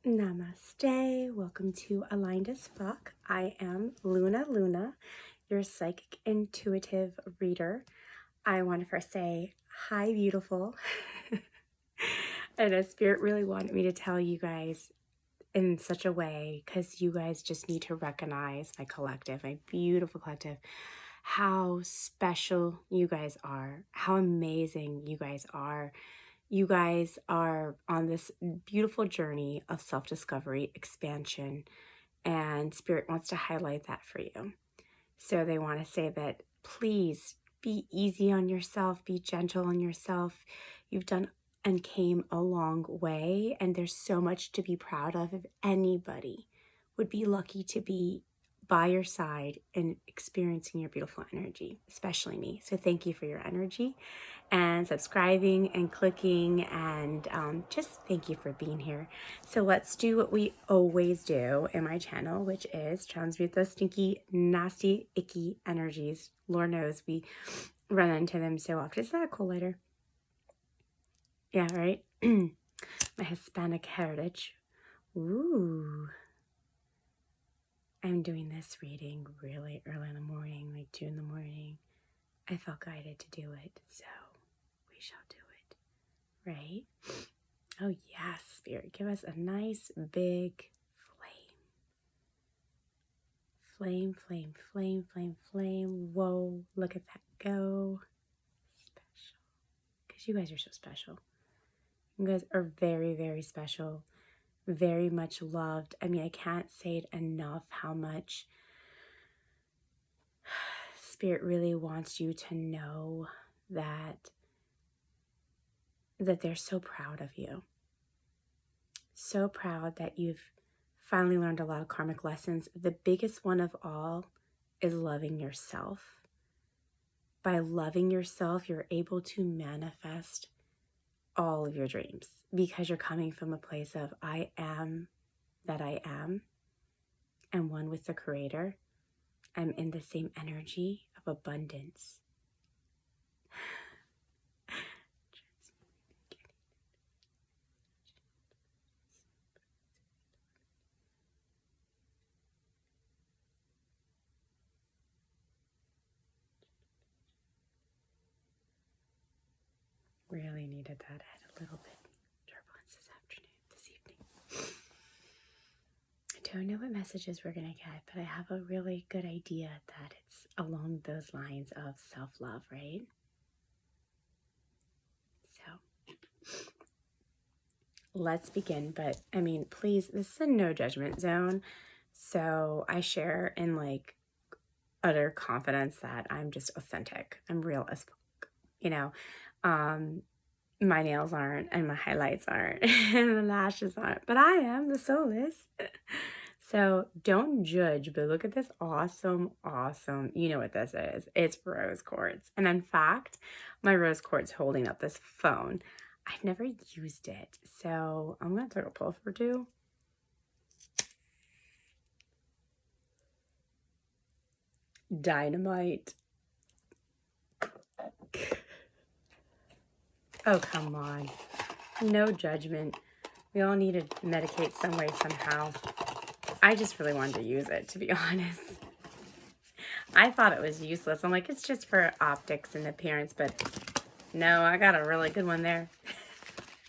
Namaste. Welcome to Aligned as Fuck. I am Luna, your psychic intuitive reader. I want to first say hi, beautiful. And a spirit really wanted me to tell you guys in such a way because you guys just need to recognize my collective, my beautiful collective, how special you guys are, how amazing you guys are. You guys are on this beautiful journey of self-discovery, expansion, and Spirit wants to highlight that for you. So they want to say that please be easy on yourself, be gentle on yourself. You've done and came a long way, and there's so much to be proud of. If anybody would be lucky to be by your side and experiencing your beautiful energy, especially me. So thank you for your energy and subscribing and clicking, and just thank you for being here. So let's do what we always do in my channel, which is transmute those stinky, nasty, icky energies. Lord knows we run into them so often. Isn't that a cool lighter? Yeah, right? My Hispanic heritage. Ooh. I'm doing this reading really early in the morning, like 2 in the morning. I felt guided to do it, so we shall do it, right? Oh yes, Spirit, give us a nice big flame. Flame, flame, flame, flame, flame. Whoa, look at that go. Special. Because you guys are so special. You guys are very, very special. Very much loved. I mean, I can't say it enough how much Spirit really wants you to know that they're so proud of you. So proud that you've finally learned a lot of karmic lessons. The biggest one of all is loving yourself. By loving yourself, you're able to manifest all of your dreams because you're coming from a place of I am that I am and one with the Creator. I'm in the same energy of abundance. Really needed that. I had a little bit of turbulence this evening. I don't know what messages we're going to get, but I have a really good idea that it's along those lines of self-love, right? So let's begin. But I mean, please, this is a no judgment zone. So I share in like utter confidence that I'm just authentic. I'm real as fuck, you know. My nails aren't, and my highlights aren't, and the lashes aren't, but I am, the soul is. So don't judge, but look at this awesome, you know what this is. It's rose quartz. And in fact, my rose quartz holding up this phone. I've never used it, so I'm going to take a puff or two. Dynamite. Oh, come on. No judgment. We all need to medicate some way, somehow. I just really wanted to use it, to be honest. I thought it was useless. I'm like, it's just for optics and appearance, but no, I got a really good one there.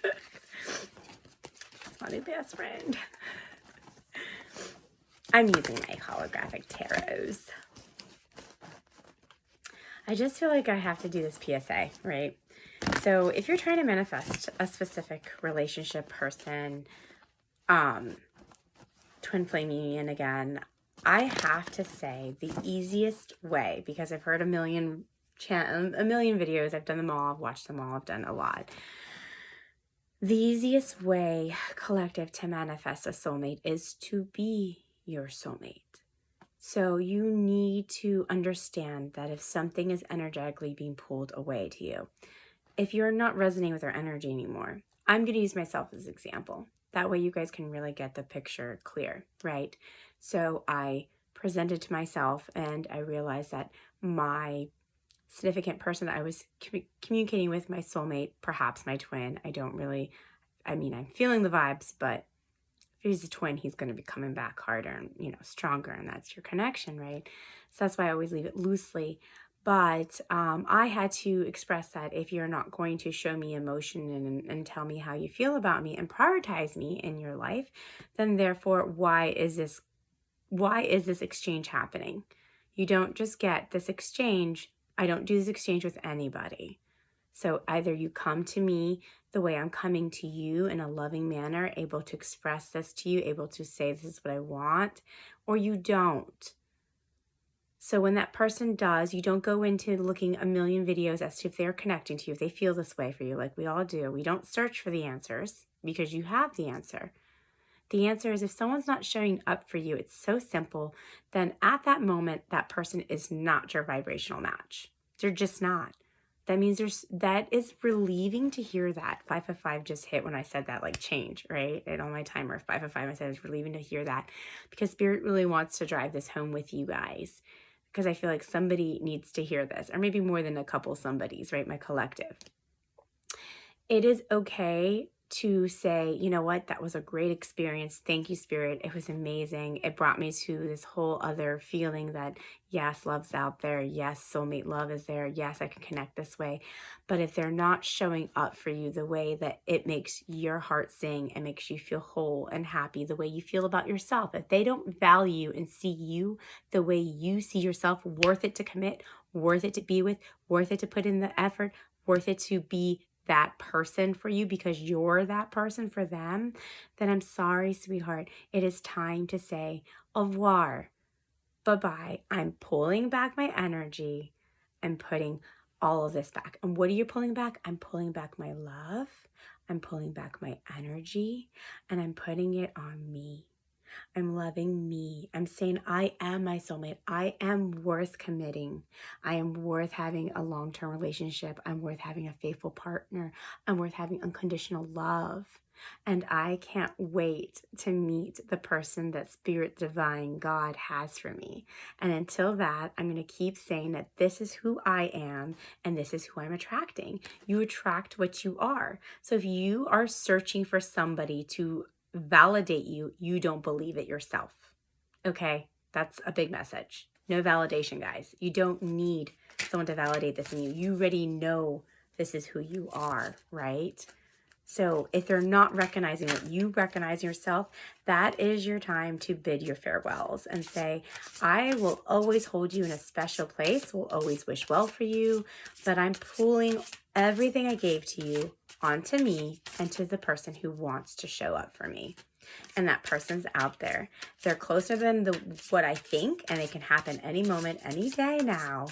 It's my new best friend. I'm using my holographic tarots. I just feel like I have to do this PSA, right? So if you're trying to manifest a specific relationship, person, twin flame union again, I have to say the easiest way, because I've heard a million videos, I've done them all, I've watched them all, I've done a lot. The easiest way, collective, to manifest a soulmate is to be your soulmate. So you need to understand that if something is energetically being pulled away to you, if you're not resonating with our energy anymore, I'm going to use myself as an example. That way you guys can really get the picture clear, right? So I presented to myself and I realized that my significant person that I was communicating with, my soulmate, perhaps my twin, I'm feeling the vibes, but If he's a twin, he's going to be coming back harder and, you know, stronger, and that's your connection, right? So that's why I always leave it loosely. But I had to express that if you're not going to show me emotion and tell me how you feel about me and prioritize me in your life, then therefore, why is this exchange happening? You don't just get this exchange. I don't do this exchange with anybody. So either you come to me the way I'm coming to you in a loving manner, able to express this to you, able to say this is what I want, or you don't. So when that person does, you don't go into looking a million videos as to if they're connecting to you, if they feel this way for you, like we all do. We don't search for the answers because you have the answer. The answer is if someone's not showing up for you, it's so simple, then at that moment, that person is not your vibrational match. They're just not. That means that is relieving to hear that. 555 just hit when I said that, like change, right? And on my timer, 555, I said it's relieving to hear that because Spirit really wants to drive this home with you guys, because I feel like somebody needs to hear this, or maybe more than a couple somebodies, right? My collective. It is okay to say, you know what, that was a great experience. Thank you, Spirit. It was amazing. It brought me to this whole other feeling that, yes, love's out there. Yes, soulmate love is there. Yes, I can connect this way. But if they're not showing up for you the way that it makes your heart sing and makes you feel whole and happy, the way you feel about yourself, if they don't value and see you the way you see yourself, worth it to commit, worth it to be with, worth it to put in the effort, worth it to be that person for you because you're that person for them, then I'm sorry, sweetheart. It is time to say au revoir. Bye-bye. I'm pulling back my energy and putting all of this back. And what are you pulling back? I'm pulling back my love. I'm pulling back my energy, and I'm putting it on me. I'm loving me. I'm saying I am my soulmate. I am worth committing. I am worth having a long-term relationship. I'm worth having a faithful partner. I'm worth having unconditional love. And I can't wait to meet the person that Spirit Divine God has for me. And until that, I'm going to keep saying that this is who I am and this is who I'm attracting. You attract what you are. So if you are searching for somebody to validate you, you don't believe it yourself. Okay, that's a big message. No validation, guys. You don't need someone to validate this in you. You already know this is who you are, right? So if they're not recognizing what you recognize yourself, that is your time to bid your farewells and say, I will always hold you in a special place, will always wish well for you, but I'm pulling everything I gave to you onto me and to the person who wants to show up for me. And that person's out there. They're closer than what I think, and it can happen any moment, any day now.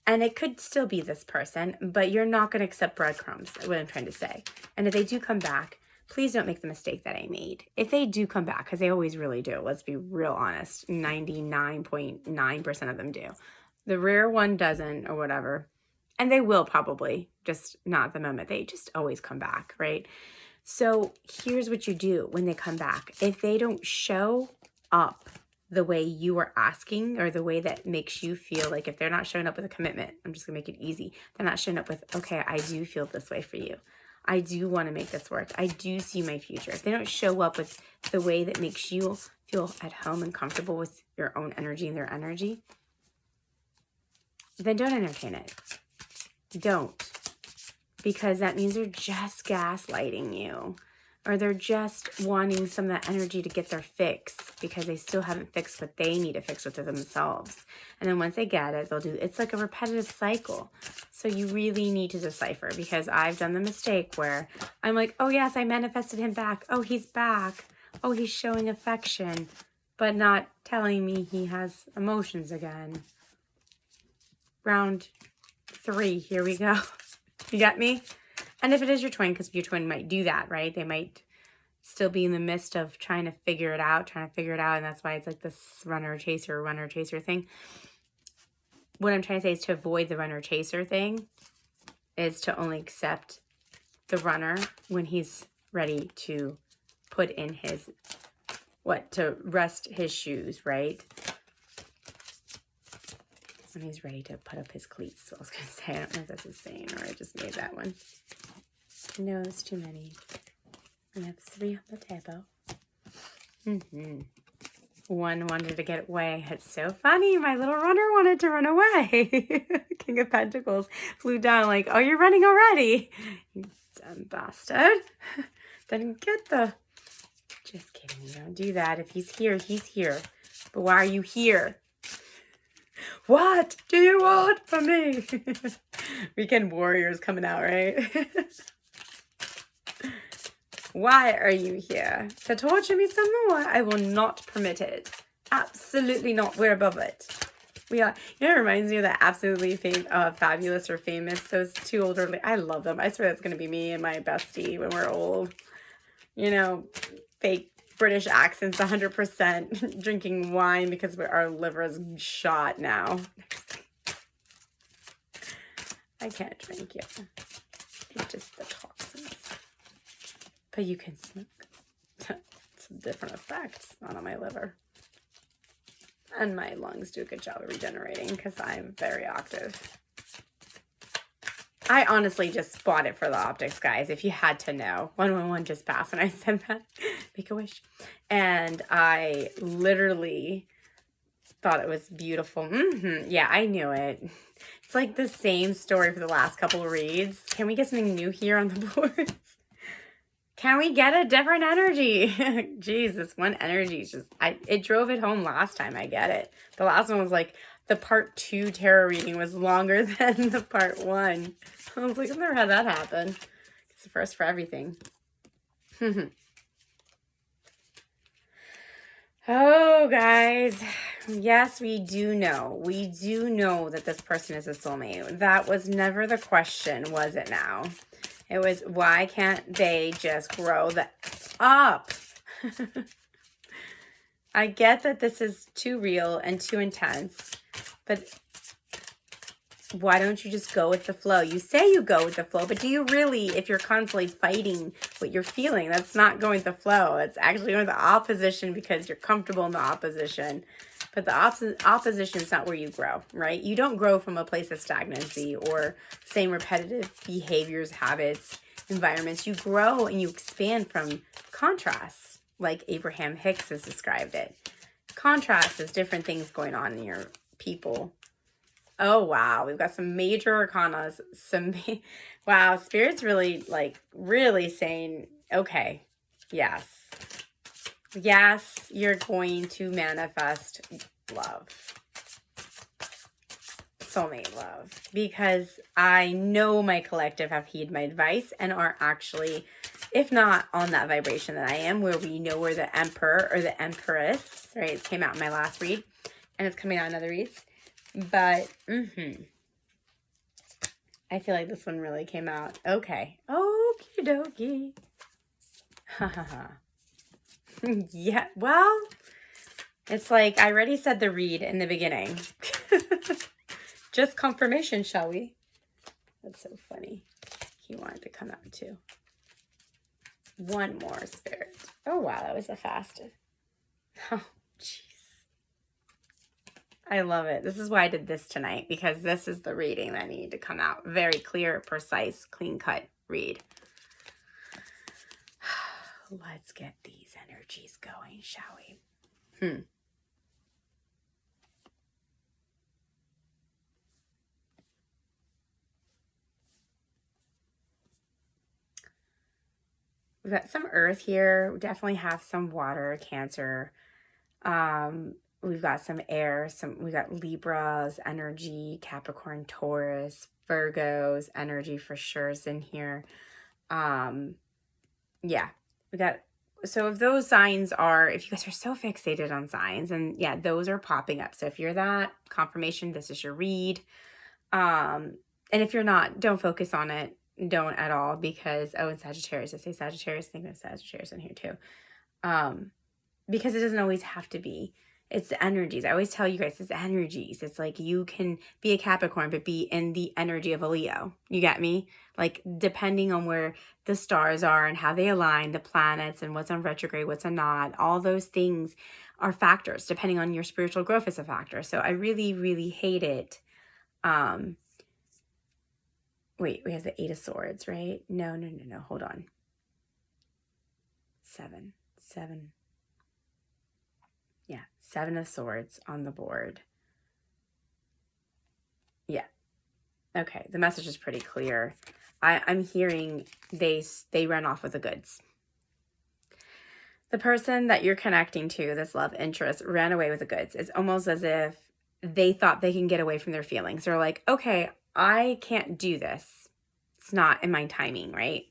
And it could still be this person, but you're not going to accept breadcrumbs, what I'm trying to say. And if they do come back, please don't make the mistake that I made. If they do come back, because they always really do, let's be real honest, 99.9% of them do. The rare one doesn't or whatever. And they will probably, just not at the moment. They just always come back, right? So here's what you do when they come back. If they don't show up the way you are asking, or the way that makes you feel, like if they're not showing up with a commitment, I'm just gonna make it easy. They're not showing up with, okay, I do feel this way for you. I do want to make this work. I do see my future. If they don't show up with the way that makes you feel at home and comfortable with your own energy and their energy, then don't entertain it. Don't. Because that means they're just gaslighting you. Or they're just wanting some of that energy to get their fix because they still haven't fixed what they need to fix within themselves. And then once they get it, they'll do, it's like a repetitive cycle. So you really need to decipher, because I've done the mistake where I'm like, oh yes, I manifested him back. Oh, he's back. Oh, he's showing affection, but not telling me he has emotions again. Round 3, here we go. You got me? And if it is your twin, because your twin might do that, right? They might still be in the midst of trying to figure it out, and that's why it's like this runner-chaser thing. What I'm trying to say is to avoid the runner-chaser thing is to only accept the runner when he's ready to put in his, to rest his shoes, right? When he's ready to put up his cleats. So I was going to say, I don't know if that's a saying or I just made that one. No, it's too many. We have 3 on the table. One wanted to get away. It's so funny. My little runner wanted to run away. King of Pentacles flew down like, oh, you're running already. You dumb bastard. Didn't get the... Just kidding. You don't do that. If he's here, he's here. But why are you here? What do you want from me? Weekend Warriors coming out, right? Why are you here? To torture me some more? I will not permit it. Absolutely not. We're above it. We are. You know, it reminds me of that Absolutely Fabulous or Famous. Those 2 older... I love them. I swear that's going to be me and my bestie when we're old. You know, fake British accents 100%. Drinking wine because our liver is shot now. I can't drink yet. It's just the toxins. But you can smoke. It's a different effect. Not on my liver. And my lungs do a good job of regenerating because I'm very active. I honestly just bought it for the optics, guys. If you had to know. 111 just passed and I said that. Make a wish. And I literally thought it was beautiful. Yeah, I knew it. It's like the same story for the last couple of reads. Can we get something new here on the boards? Can we get a different energy? Jesus, one energy is just... it drove it home last time. I get it. The last one was like... The part 2 tarot reading was longer than the part 1. I was like, I've never had that happen. It's the first for everything. Oh, guys. Yes, we do know. We do know that this person is a soulmate. That was never the question, was it now? It was, why can't they just grow up? I get that this is too real and too intense, but why don't you just go with the flow? You say you go with the flow, but do you really, if you're constantly fighting what you're feeling, that's not going with the flow. It's actually going with the opposition because you're comfortable in the opposition. But the opposition is not where you grow, right? You don't grow from a place of stagnancy or same repetitive behaviors, habits, environments. You grow and you expand from contrasts, like Abraham Hicks has described it. Contrast is different things going on in your people. Oh, wow. We've got some major arcanas. Wow. Spirit's really, really saying, okay, yes. Yes, you're going to manifest love. Soulmate love. Because I know my collective have heeded my advice and are actually, if not on that vibration that I am, where we know we're the emperor or the empress, right? It came out in my last read and it's coming out in other reads. But, I feel like this one really came out. Okay. Okie dokie. Ha ha ha. Yeah, well, it's like I already said the read in the beginning. Just confirmation, shall we? That's so funny. He wanted to come out too. One more, Spirit. Oh, wow, that was a fast. Oh, jeez. I love it. This is why I did this tonight, because this is the reading that needed to come out. Very clear, precise, clean-cut read. Let's get these energies going, shall we? We've got some earth here. We definitely have some water, Cancer. We've got some air. We've got Libra's energy, Capricorn, Taurus, Virgo's energy for sure is in here. Yeah. So if those signs are, if you guys are so fixated on signs, and yeah, those are popping up. So if you're that, confirmation, this is your read. And if you're not, don't focus on it. Don't at all, because, oh, and Sagittarius, I say Sagittarius, I think there's Sagittarius in here too. Because it doesn't always have to be. It's the energies. I always tell you guys, it's energies. It's like you can be a Capricorn, but be in the energy of a Leo. You get me? Like, depending on where the stars are and how they align, the planets and what's on retrograde, what's on not, all those things are factors. Depending on your spiritual growth is a factor. So I really, really hate it. Wait, we have the 8 of Swords, right? No. Hold on. Seven. Yeah, 7 of Swords on the board. Yeah. Okay, the message is pretty clear. I'm hearing they ran off with the goods. The person that you're connecting to, this love interest, ran away with the goods. It's almost as if they thought they can get away from their feelings. They're like, okay, I can't do this. It's not in my timing, right?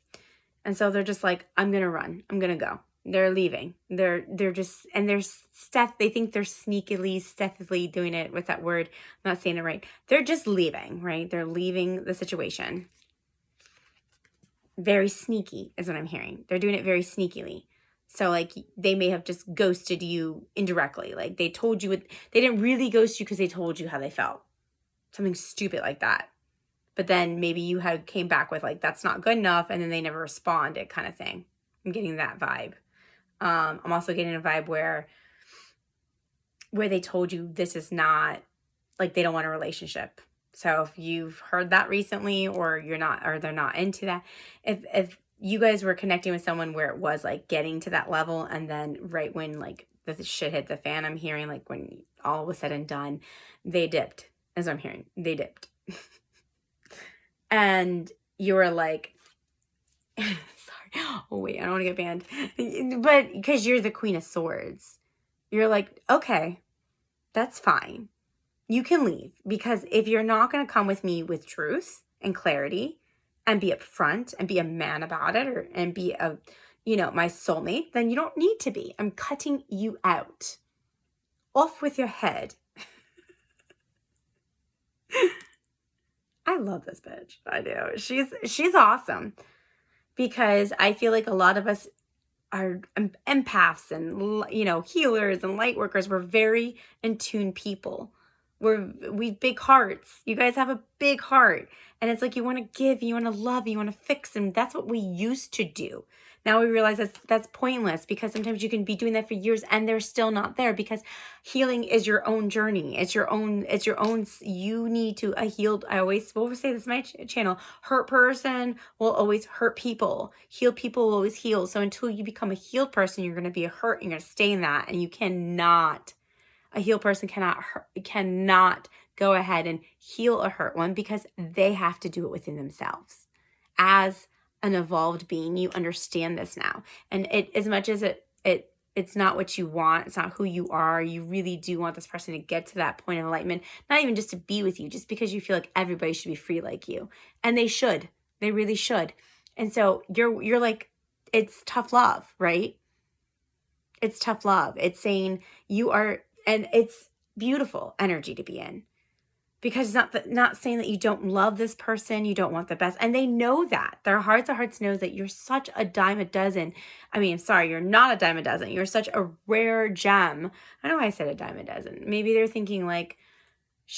And so they're just like, I'm going to run. I'm going to go. They're leaving. They're just, and they think they're stealthily doing it. What's that word? I'm not saying it right. They're just leaving, right? They're leaving the situation. Very sneaky is what I'm hearing. They're doing it very sneakily. So like they may have just ghosted you indirectly. Like they told you, they didn't really ghost you because they told you how they felt. Something stupid like that. But then maybe you came back with like, that's not good enough. And then they never responded kind of thing. I'm getting that vibe. I'm also getting a vibe where they told you this is not, like they don't want a relationship. So if you've heard that recently or they're not into that, if you guys were connecting with someone where it was like getting to that level and then right when like the shit hit the fan, I'm hearing like when all was said and done, they dipped, as I'm hearing. They dipped. And you were like, sorry. Oh, wait, I don't want to get banned. But because you're the Queen of Swords, you're like, okay, that's fine. You can leave because if you're not going to come with me with truth and clarity and be upfront and be a man about it and be my soulmate, then you don't need to be. I'm cutting you out. Off with your head. I love this bitch. I do. She's awesome because I feel like a lot of us are empaths and, healers and light workers. We're very in tune people. We've big hearts. You guys have a big heart. And it's like you want to give, you want to love, you want to fix. And that's what we used to do. Now we realize that's pointless because sometimes you can be doing that for years and they're still not there because healing is your own journey. It's your own, you need to, I always say this on my channel, hurt person will always hurt people. Healed people will always heal. So until you become a healed person, you're going to be a hurt and you're going to stay in that. And a healed person cannot go ahead and heal a hurt one because they have to do it within themselves. As an evolved being, you understand this now. And as much as it's not what you want, it's not who you are, you really do want this person to get to that point of enlightenment, not even just to be with you, just because you feel like everybody should be free like you. And they should. They really should. And so you're like, it's tough love, right? It's tough love. It's saying you are, and it's beautiful energy to be in. Because it's not saying that you don't love this person, you don't want the best. And they know that. Their hearts of hearts knows that you're such a dime a dozen. I mean, sorry, you're not a dime a dozen. You're such a rare gem. I know why I said a dime a dozen. Maybe they're thinking like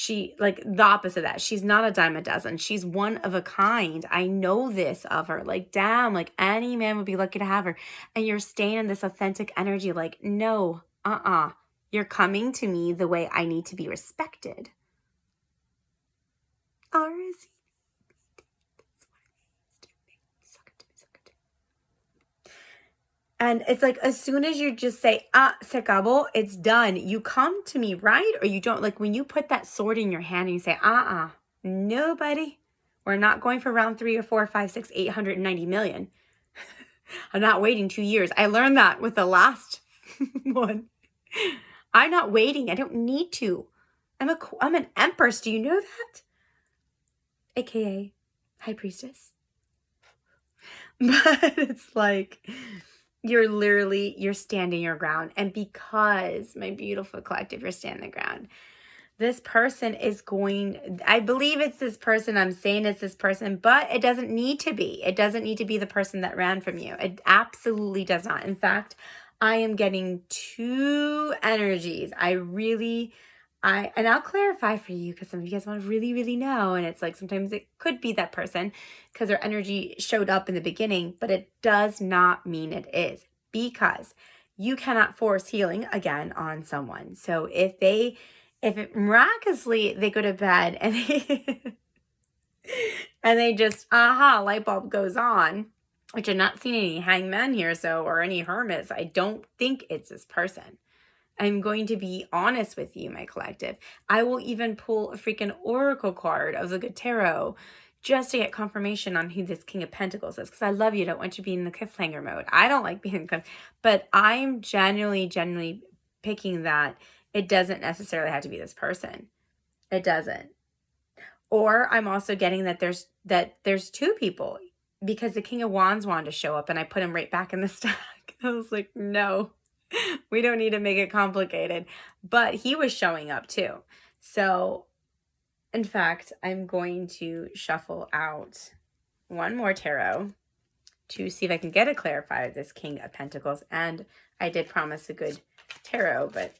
the opposite of that. She's not a dime a dozen. She's one of a kind. I know this of her. Like, damn, like any man would be lucky to have her. And you're staying in this authentic energy like, no, you're coming to me the way I need to be respected. R-S-E. And it's like, as soon as you just say, se acabó, it's done. You come to me, right? Or you don't. Like when you put that sword in your hand and you say, nobody. We're not going for round 3 or 4 or 5, 6, 890 million. I'm not waiting 2 years. I learned that with the last one. I'm not waiting. I don't need to. I'm an empress. Do you know that? AKA High Priestess. But it's like you're standing your ground. And because, my beautiful collective, you're standing the ground, this person is I believe it's this person. I'm saying it's this person, but it doesn't need to be. It doesn't need to be the person that ran from you. It absolutely does not. In fact, I am getting 2 energies. And I'll clarify for you because some of you guys want to really, really know. And it's like sometimes it could be that person because their energy showed up in the beginning, but it does not mean it is because you cannot force healing again on someone. So if it miraculously they go to bed and they just, light bulb goes on, which I'm not seeing any hangmen here, so, or any hermits. I don't think it's this person. I'm going to be honest with you, my collective. I will even pull a freaking oracle card of the good tarot just to get confirmation on who this King of Pentacles is. Because I love you. I don't want you to be in the cliffhanger mode. I don't like being in the but I'm genuinely picking that it doesn't necessarily have to be this person. It doesn't. Or I'm also getting that there's two people, because the King of Wands wanted to show up and I put him right back in the stack. I was like, no. We don't need to make it complicated. But he was showing up too. So, in fact, I'm going to shuffle out one more tarot to see if I can get a clarifier of this King of Pentacles. And I did promise a good tarot, but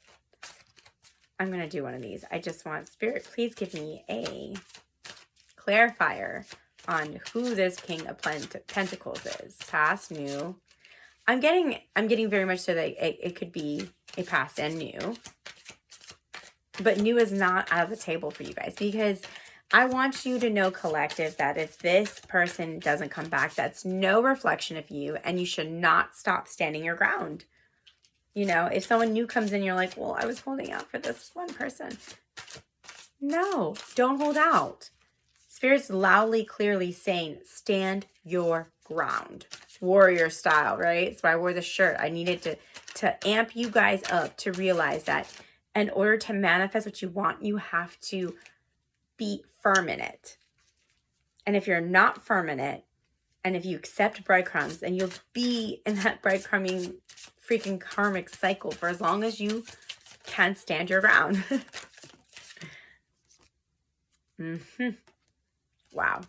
I'm going to do one of these. I just want Spirit, please give me a clarifier on who this King of Pentacles is. Past, new. I'm getting very much so that it could be a past and new. But new is not out of the table for you guys, because I want you to know, collective, that if this person doesn't come back, that's no reflection of you, and you should not stop standing your ground. You know, if someone new comes in, you're like, well, I was holding out for this one person. No, don't hold out. Spirit's loudly, clearly saying, stand your ground. Warrior style, right? So I wore the shirt. I needed to amp you guys up to realize that in order to manifest what you want, you have to be firm in it. And if you're not firm in it, and if you accept breadcrumbs, then you'll be in that breadcrumbing freaking karmic cycle for as long as you can stand your ground. Wow.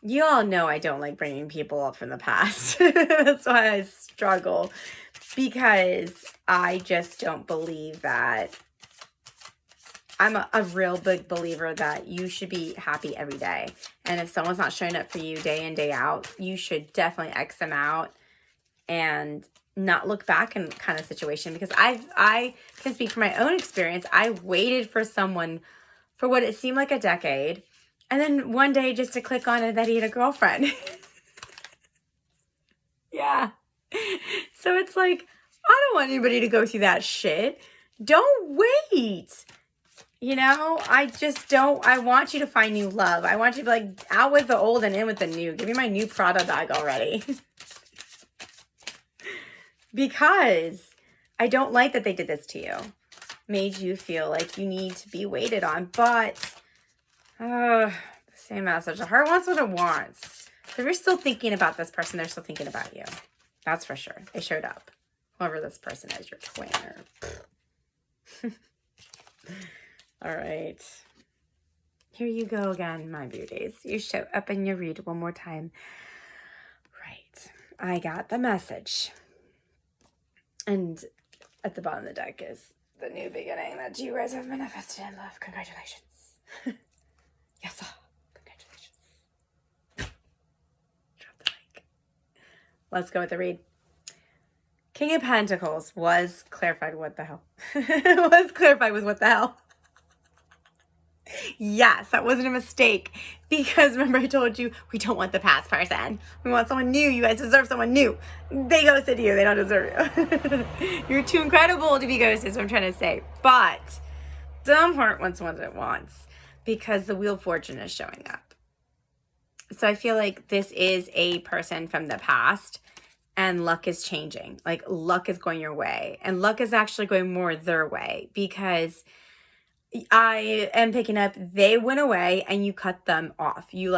You all know I don't like bringing people up from the past. That's why I struggle, because I just don't believe that. I'm a real big believer that you should be happy every day. And if someone's not showing up for you day in, day out, you should definitely X them out and not look back in kind of situation. Because I can speak from my own experience. I waited for someone for what it seemed like a decade. And then one day just to click on it that he had a girlfriend. Yeah. So it's like, I don't want anybody to go through that shit. Don't wait. You know, I just don't. I want you to find new love. I want you to be like, out with the old and in with the new. Give me my new Prada bag already. Because I don't like that they did this to you. Made you feel like you need to be waited on. But, the same message. The heart wants what it wants. So if you're still thinking about this person, they're still thinking about you. That's for sure. They showed up. Whoever this person is, your twin or... All right. Here you go again, my beauties. You show up and you read one more time. Right. I got the message. And at the bottom of the deck is the new beginning that you guys have manifested in love. Congratulations. Yes, sir. Congratulations. Drop the mic. Let's go with the read. King of Pentacles was clarified. What the hell? Was clarified with what the hell? Yes, that wasn't a mistake, because remember I told you we don't want the past person. We want someone new. You guys deserve someone new. They ghosted you. They don't deserve you. You're too incredible to be ghosted is what I'm trying to say. But some heart wants what it wants, because the Wheel of Fortune is showing up. So I feel like this is a person from the past, and luck is changing. Like, luck is going your way, and luck is actually going more their way, because I am picking up, they went away and you cut them off. You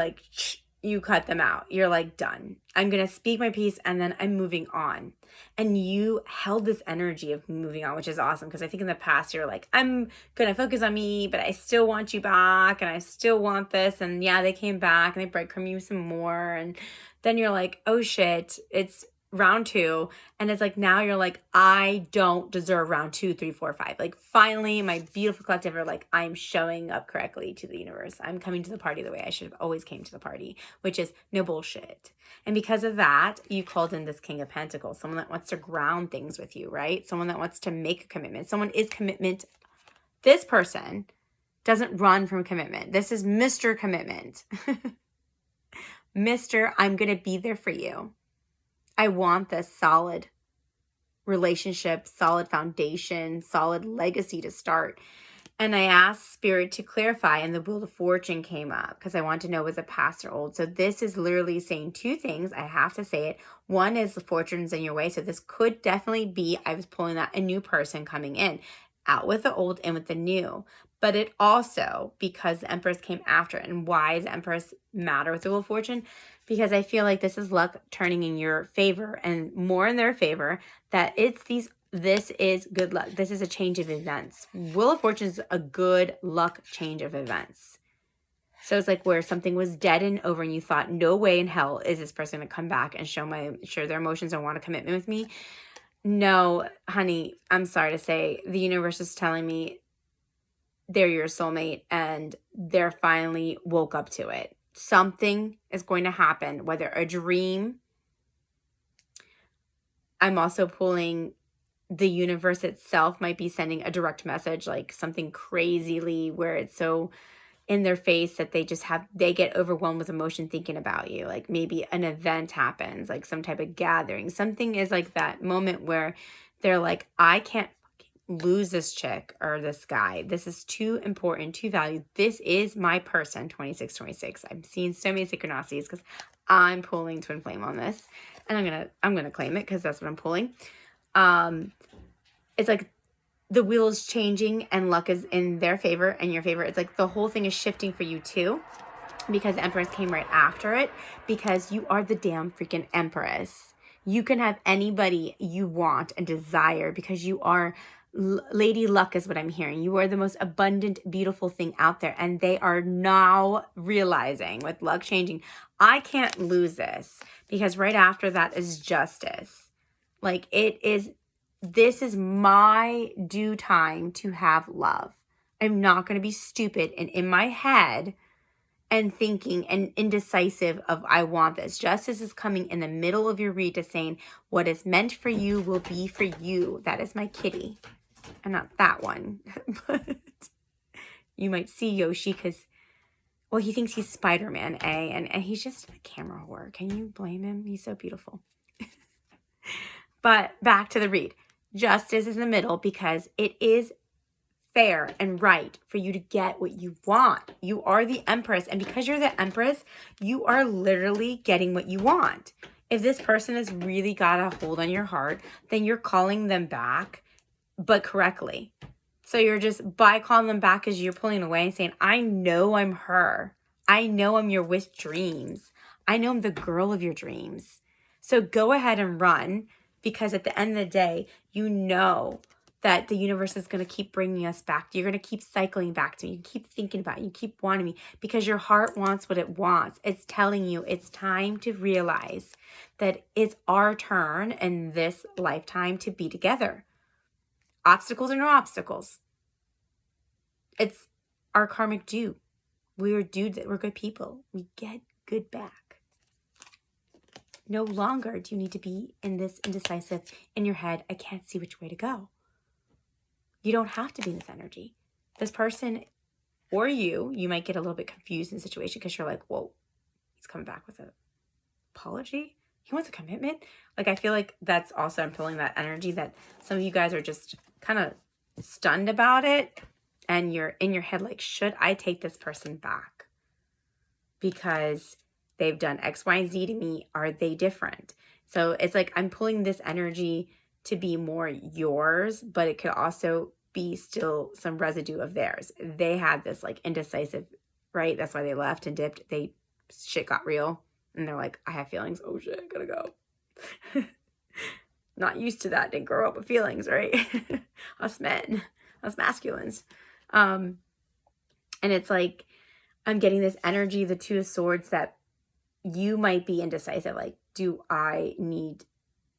cut them out. You're like, done. I'm going to speak my piece and then I'm moving on. And you held this energy of moving on, which is awesome. Because I think in the past you're like, I'm going to focus on me, but I still want you back and I still want this. And yeah, they came back and they breadcrumb you some more. And then you're like, oh shit, it's round 2. And it's like, now you're like, I don't deserve round 2, 3, 4, 5. Like, finally, my beautiful collective are like, I'm showing up correctly to the universe. I'm coming to the party the way I should have always came to the party, which is no bullshit. And because of that, you called in this King of Pentacles, someone that wants to ground things with you, right? Someone that wants to make a commitment. Someone is commitment. This person doesn't run from commitment. This is Mr. Commitment. Mr. I'm going to be there for you. I want this solid relationship, solid foundation, solid legacy to start. And I asked Spirit to clarify, and the Wheel of Fortune came up because I want to know, was it past or old? So this is literally saying two things. I have to say it. One is the fortune's in your way. So this could definitely be, I was pulling that, a new person coming in, out with the old and with the new. But it also, because the Empress came after it, and why does the Empress matter with the Wheel of Fortune? Because I feel like this is luck turning in your favor and more in their favor, that it's these, this is good luck. This is a change of events. Wheel of Fortune is a good luck change of events. So it's like where something was dead and over and you thought, no way in hell is this person going to come back and share their emotions and want a commitment with me. No, honey, I'm sorry to say, the universe is telling me they're your soulmate and they're finally woke up to it. Something is going to happen, whether a dream. I'm also pulling the universe itself might be sending a direct message, like something crazily where it's so in their face that they get overwhelmed with emotion thinking about you. Like maybe an event happens, like some type of gathering. Something is like that moment where they're like, I can't lose this chick or this guy. This is too important, too valued. This is my person, 2626. I'm seeing so many synchronicities because I'm pulling twin flame on this. And I'm gonna claim it because that's what I'm pulling. It's like the wheel is changing and luck is in their favor and your favor. It's like the whole thing is shifting for you too, because the Empress came right after it, because you are the damn freaking Empress. You can have anybody you want and desire because you are Lady Luck is what I'm hearing. You are the most abundant, beautiful thing out there. And they are now realizing with luck changing, I can't lose this, because right after that is Justice. Like this is my due time to have love. I'm not going to be stupid and in my head and thinking and indecisive of I want this. Justice is coming in the middle of your read to saying what is meant for you will be for you. That is my kitty. And not that one. But you might see Yoshi because, well, he thinks he's Spider-Man, and he's just a camera whore. Can you blame him? He's so beautiful. But back to the read. Justice is in the middle because it is fair and right for you to get what you want. You are the Empress, and because you're the Empress, you are literally getting what you want. If this person has really got a hold on your heart, then you're calling them back, but correctly. So you're just, by calling them back, as you're pulling away and saying, I know I'm her. I know I'm your wish dreams. I know I'm the girl of your dreams. So go ahead and run, because at the end of the day, you know that the universe is going to keep bringing us back. You're going to keep cycling back to me. You keep thinking about it. You keep wanting me because your heart wants what it wants. It's telling you it's time to realize that it's our turn in this lifetime to be together. Obstacles or no obstacles. It's our karmic due. We're due that we're good people. We get good back. No longer do you need to be in this indecisive in your head. I can't see which way to go. You don't have to be in this energy. This person or you might get a little bit confused in the situation because you're like, whoa, he's coming back with an apology? He wants a commitment? Like, I feel like that's also, I'm feeling that energy that some of you guys are just kind of stunned about it. And you're in your head like, should I take this person back? Because they've done X, Y, and Z to me. Are they different? So it's like I'm pulling this energy to be more yours, but it could also be still some residue of theirs. They had this like indecisive, right? That's why they left and dipped. Shit got real. And they're like, I have feelings. Oh shit, I gotta go. Not used to that. Didn't grow up with feelings, right? Us men, us masculines. And it's like, I'm getting this energy, the Two of Swords, that you might be indecisive. Like, do I need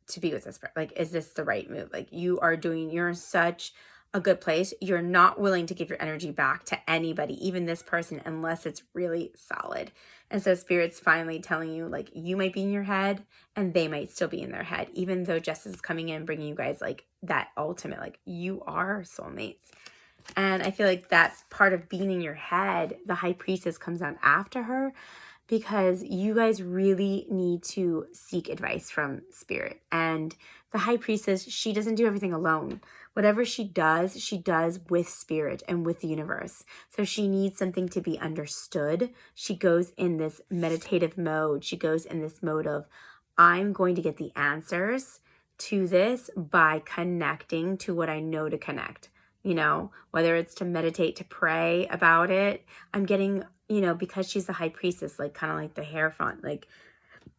to be with this person? Like, is this the right move? Like, you're in such a good place. You're not willing to give your energy back to anybody, even this person, unless it's really solid. And so Spirit's finally telling you, like, you might be in your head and they might still be in their head, even though Justice is coming in, bringing you guys like that ultimate, like, you are soulmates. And I feel like that part of being in your head, the high priestess comes out after her, because you guys really need to seek advice from spirit. And the high priestess, she doesn't do everything alone. Whatever she does with spirit and with the universe. So she needs something to be understood. She goes in this meditative mode. She goes in this mode of, I'm going to get the answers to this by connecting to what I know to connect. You know, whether it's to meditate, to pray about it. I'm getting, you know, because she's the high priestess, like kind of like the Hierophant, like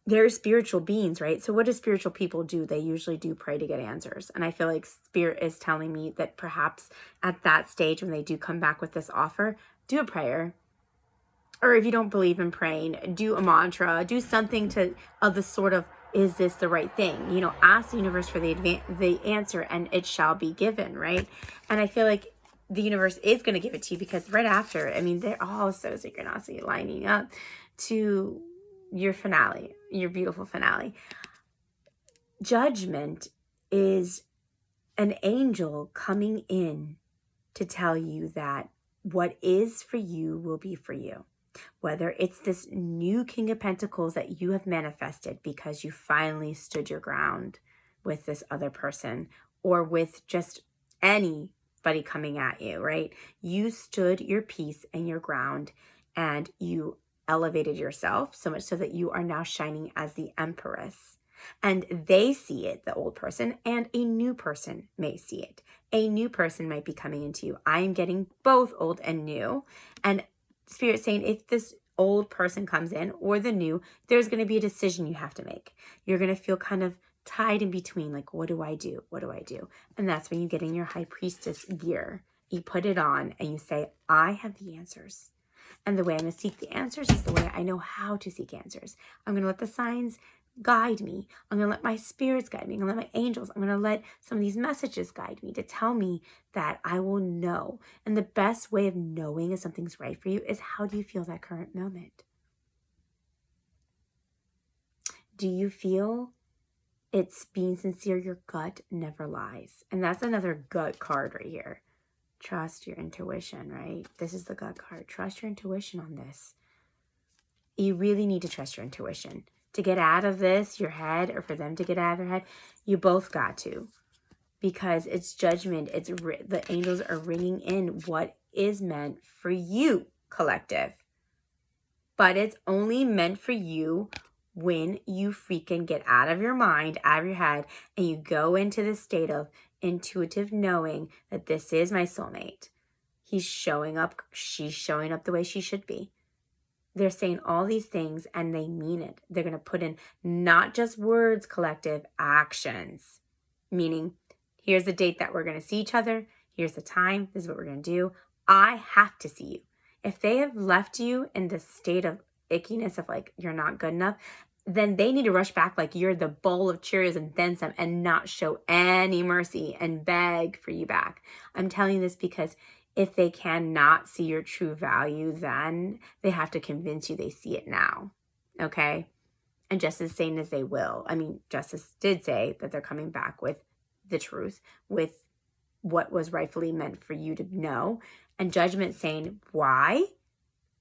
they're spiritual beings, right? So what do spiritual people do? They usually do pray to get answers. And I feel like spirit is telling me that perhaps at that stage, when they do come back with this offer, do a prayer. Or if you don't believe in praying, do a mantra, do something of the sort of, is this the right thing? You know, ask the universe for the answer, and it shall be given, right? And I feel like the universe is going to give it to you, because right after, I mean, they're all so synchronously lining up to your finale, your beautiful finale. Judgment is an angel coming in to tell you that what is for you will be for you. Whether it's this new King of Pentacles that you have manifested because you finally stood your ground with this other person, or with just anybody coming at you, right? You stood your peace and your ground, and you elevated yourself so much so that you are now shining as the Empress. And they see it, the old person, and a new person may see it. A new person might be coming into you. I am getting both old and new. And Spirit saying, if this old person comes in or the new, there's going to be a decision you have to make. You're going to feel kind of tied in between, like, what do I do? What do I do? And that's when you get in your high priestess gear. You put it on and you say, I have the answers. And the way I'm going to seek the answers is the way I know how to seek answers. I'm going to let the signs guide me. I'm going to let my spirits guide me. I'm going to let my angels, I'm going to let some of these messages guide me to tell me that I will know. And the best way of knowing if something's right for you is, how do you feel that current moment? Do you feel it's being sincere? Your gut never lies. And that's another gut card right here. Trust your intuition, right? This is the gut card. Trust your intuition on this. You really need to trust your intuition. To get out of this, your head, or for them to get out of their head, you both got to. Because it's judgment. It's the angels are ringing in what is meant for you, collective. But it's only meant for you when you freaking get out of your mind, out of your head, and you go into the state of intuitive knowing that this is my soulmate. He's showing up. She's showing up the way she should be. They're saying all these things and they mean it. They're going to put in not just words, collective, actions. Meaning, here's the date that we're going to see each other. Here's the time. This is what we're going to do. I have to see you. If they have left you in this state of ickiness of like, you're not good enough, then they need to rush back like you're the bowl of Cheerios and then some, and not show any mercy and beg for you back. I'm telling you this because if they cannot see your true value, then they have to convince you they see it now. Okay? And just as saying as they will. I mean, Justice did say that they're coming back with the truth, with what was rightfully meant for you to know. And Judgment saying, why?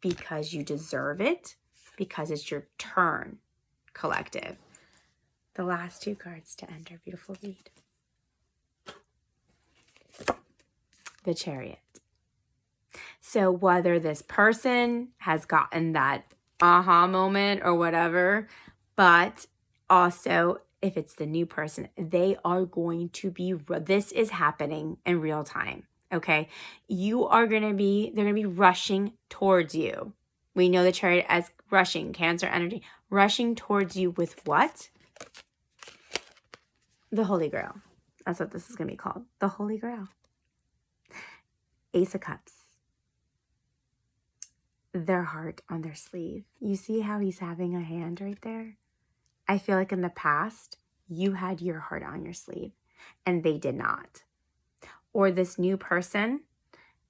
Because you deserve it. Because it's your turn, collective. The last two cards to end our beautiful read. The Chariot. So whether this person has gotten that aha moment or whatever, but also if it's the new person, they are going to be, this is happening in real time, okay? They're going to be rushing towards you. We know the Chariot as rushing, Cancer energy, rushing towards you with what? The Holy Grail. That's what this is going to be called, the Holy Grail. Ace of Cups. Their heart on their sleeve. You see how he's having a hand right there? I feel like in the past, you had your heart on your sleeve and they did not. Or this new person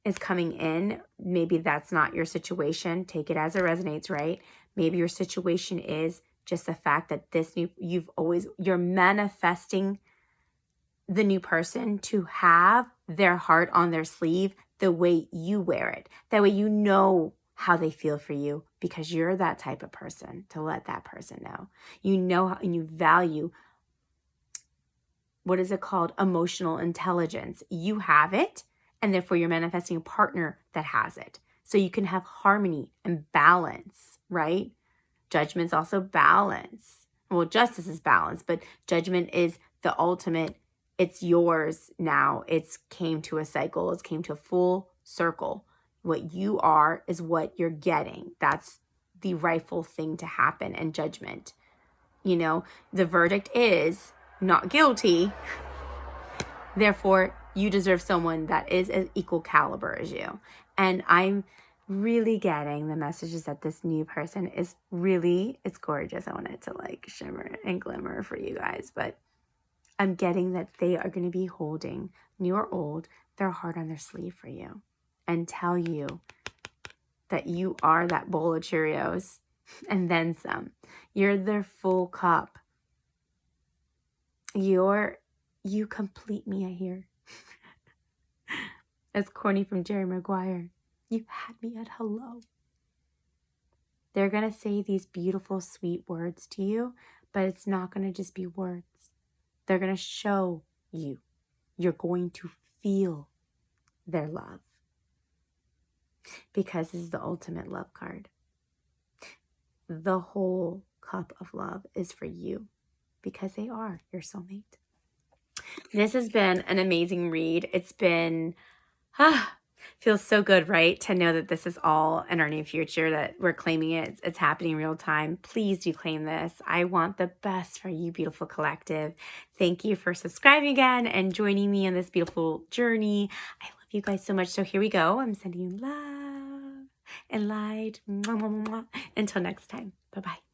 is coming in. Maybe that's not your situation. Take it as it resonates, right? Maybe your situation is just the fact that you're manifesting the new person to have their heart on their sleeve the way you wear it. That way you know how they feel for you because you're that type of person to let that person know. You know how, and you value, what is it called? Emotional intelligence. You have it, and therefore you're manifesting a partner that has it. So you can have harmony and balance, right? Judgment's also balance. Well, justice is balance, but judgment is the ultimate. It's yours now. It's came to a cycle. It's came to a full circle. What you are is what you're getting. That's the rightful thing to happen. And judgment, you know, the verdict is not guilty. Therefore, you deserve someone that is an equal caliber as you. And I'm really getting the messages that this new person is really, it's gorgeous. I want it to like shimmer and glimmer for you guys. But I'm getting that they are going to be holding, new or old, their heart on their sleeve for you and tell you that you are that bowl of Cheerios and then some. You're their full cup. You complete me, I hear. That's corny from Jerry Maguire. You had me at hello. They're going to say these beautiful, sweet words to you, but it's not going to just be words. They're going to show you. You're going to feel their love. Because this is the ultimate love card. The whole cup of love is for you because they are your soulmate. This has been an amazing read. It's been, feels so good, right? To know that this is all in our near future, that we're claiming it. It's happening real time. Please do claim this. I want the best for you, beautiful collective. Thank you for subscribing again and joining me on this beautiful journey. I love you guys so much. So here we go. I'm sending you love and light. Mwah, mwah, mwah. Until next time. Bye-bye.